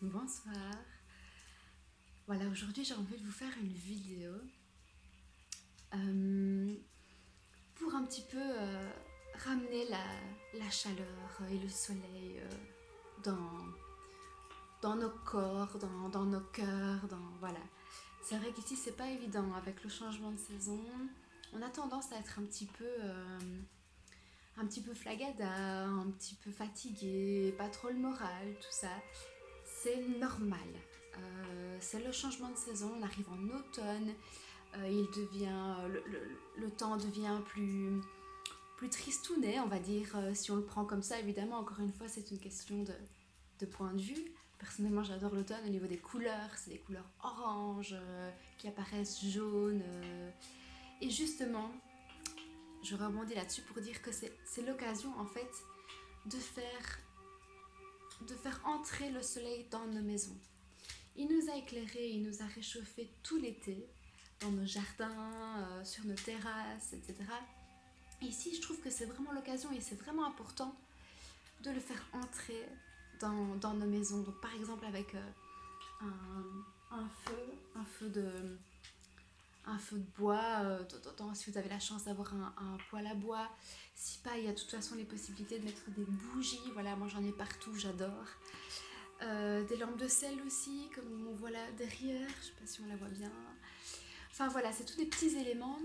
Bonsoir. Voilà, aujourd'hui j'ai envie de vous faire une vidéo euh, pour un petit peu ramener la chaleur et le soleil dans nos corps, dans nos cœurs, voilà. C'est vrai qu'ici c'est pas évident avec le changement de saison. On a tendance à être un petit peu flagada, un petit peu fatigué, pas trop le moral, tout ça. C'est normal. C'est le changement de saison, on arrive en automne, il devient, le temps devient plus tristounet, on va dire, si on le prend comme ça. Évidemment, encore une fois, c'est une question de point de vue. Personnellement, j'adore l'automne au niveau des couleurs, c'est des couleurs oranges qui apparaissent jaunes. Et justement, je rebondis là-dessus pour dire que c'est l'occasion en fait de faire entrer le soleil dans nos maisons. Il nous a éclairés, il nous a réchauffés tout l'été, dans nos jardins, sur nos terrasses, etc. Et ici, je trouve que c'est vraiment l'occasion et c'est vraiment important de le faire entrer dans nos maisons. Donc, par exemple, avec un feu de, un feu de bois, si vous avez la chance d'avoir un poêle à bois. Si pas, il y a de toute façon les possibilités de mettre des bougies. Voilà, moi j'en ai partout, j'adore. Des lampes de sel aussi, comme on voit là derrière, je sais pas si on la voit bien. Enfin voilà, c'est tous des petits éléments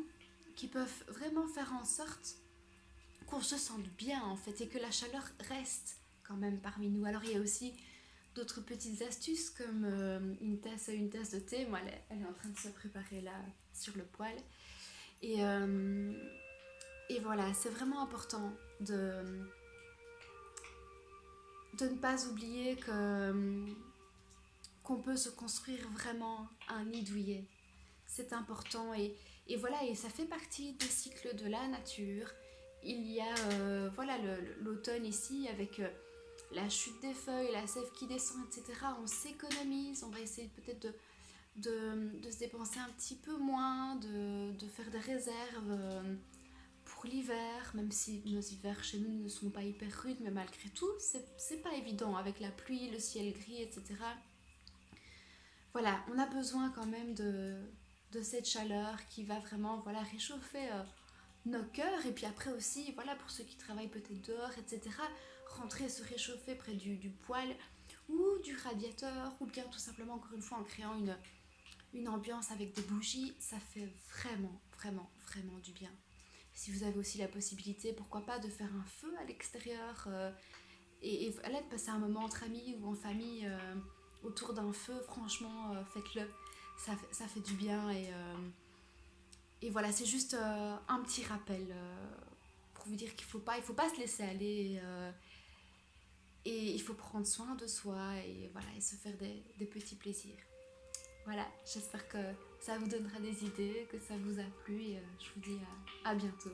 qui peuvent vraiment faire en sorte qu'on se sente bien en fait et que la chaleur reste quand même parmi nous. Alors il y a aussi d'autres petites astuces comme une tasse de thé. Moi elle est en train de se préparer là sur le poêle. Et, euh, et voilà, c'est vraiment important de ne pas oublier qu'on peut se construire vraiment un nid douillet. C'est important et voilà, et ça fait partie des cycles de la nature. Il y a voilà l'automne ici avec la chute des feuilles, la sève qui descend, etc. On s'économise, on va essayer peut-être de se dépenser un petit peu moins, de faire des réserves pour l'hiver, même si nos hivers chez nous ne sont pas hyper rudes, mais malgré tout, c'est pas évident avec la pluie, le ciel gris, etc. Voilà, on a besoin quand même de cette chaleur qui va vraiment voilà, réchauffer nos cœurs. Et puis après aussi, voilà, pour ceux qui travaillent peut-être dehors, etc., rentrer se réchauffer près du poêle ou du radiateur, ou bien tout simplement, encore une fois, en créant une ambiance avec des bougies, ça fait vraiment, vraiment, vraiment du bien. Si vous avez aussi la possibilité, pourquoi pas, de faire un feu à l'extérieur et allez, de passer un moment entre amis ou en famille autour d'un feu, franchement, faites-le. Ça fait du bien et voilà, c'est juste un petit rappel pour vous dire qu'il faut pas se laisser aller et il faut prendre soin de soi et voilà, et se faire des petits plaisirs. Voilà, j'espère que ça vous donnera des idées, que ça vous a plu et je vous dis à bientôt.